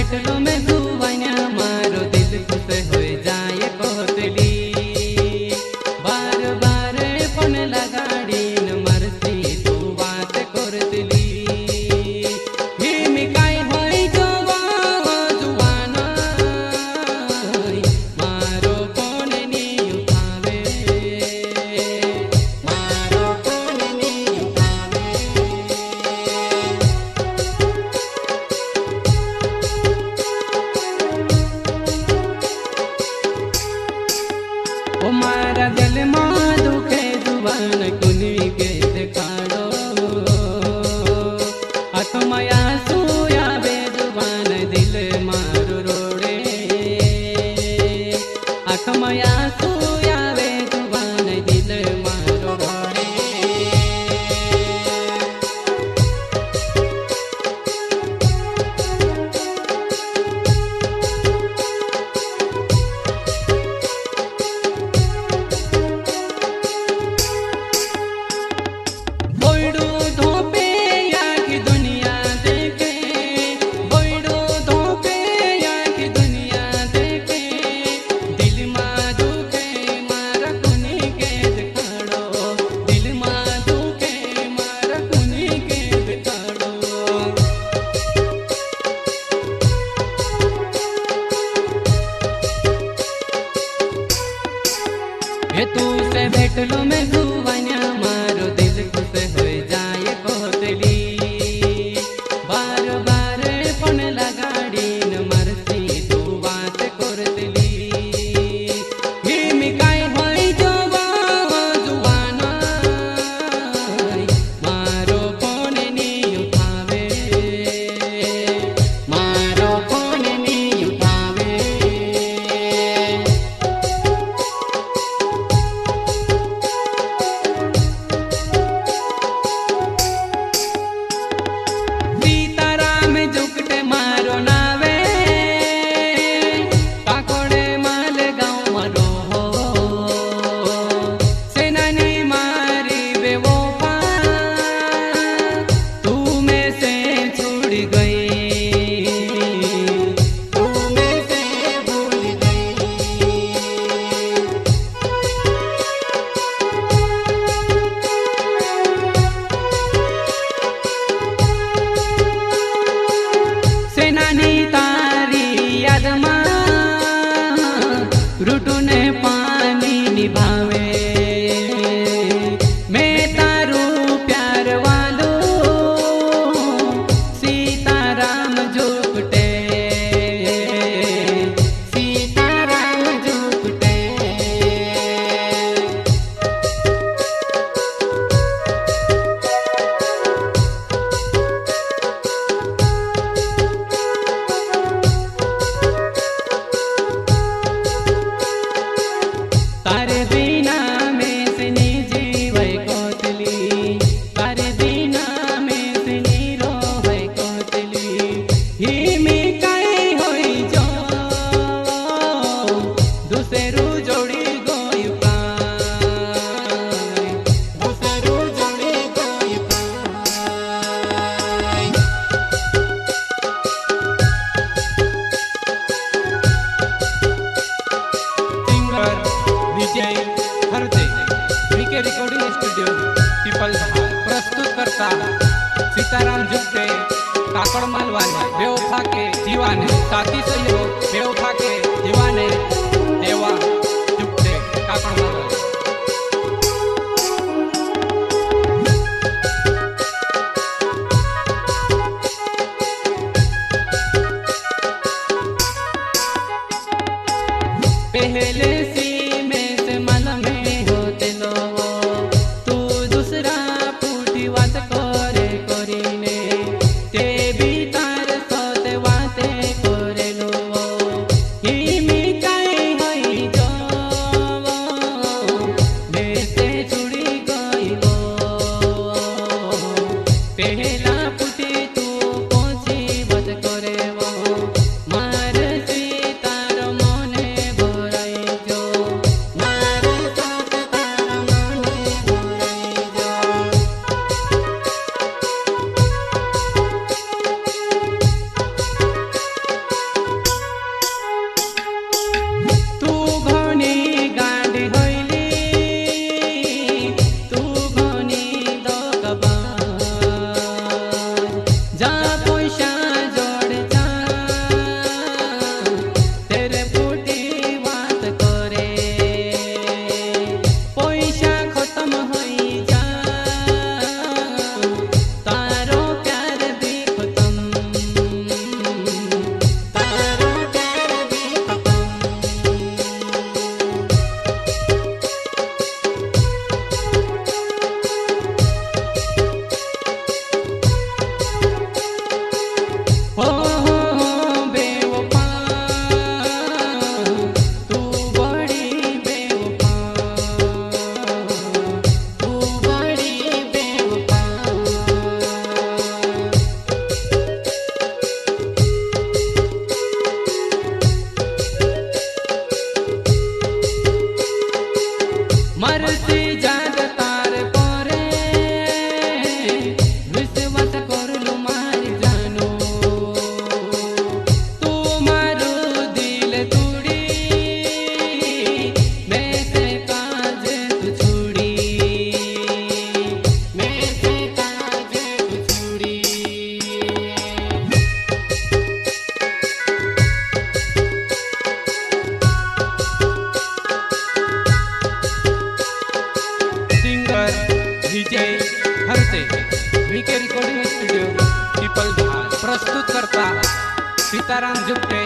भेटलो में जुवान्या मारो दिल खुश हो जाए कोतली बार बार फोन लगाड़ी न मरती तू बात करतली ओ मारा दिल मां दुखे जुबान कुनी के दिखाड़ो आत्मया सोया बे जुबान दिल मारो रोड़े आत्मया सोया बे जुबान दिल मारो रोड़े ये तू से भेटलो में जुवान्या मारो दिल खुश हो जाए कोतली बार बार फोन लगाड़ी न मरती तू बात करतली हिमी काय होई जो जुवाना मारो फोन नी उठावे मारो फोन नी उठावे रुटुने पानी निभावे मैं तारू प्यार वालो सीताराम जुकटे सीताराम जुकटे तारे बिना में से नी जीवै कोतली तारे बिना में से नी रोवै कोतली हिमी काई होई जो दूसरू जोड़ी गोई पाई दूसरू जोड़ी गोई पाई सिंगर विजय हरदे वीके रिकॉर्डिंग स्टूडियो पीपल प्रस्तुत करता सीताराम जुगटे काकड़ मालवाने बेवफा के दीवाने साथी सहयोग बेवफा के दीवाने देवा जुगटे काकड़ मालवाने पहले सी में से मन में होते लो तू दूसरा पूठी बात करे करीने ते भी तार सोते बाते करे लो हिमी काई होई जो बेसे छुड़ी गई वो पहला पूठी तू पहुंची बात करे वो मार सी तार मने भराई जो सीताराम जुगटे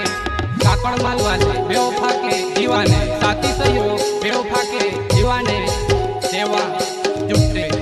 काकड़ मालवाले बेवफा के दीवाने साथी सहयोग बेवफा के दीवाने सेवा जुगटे।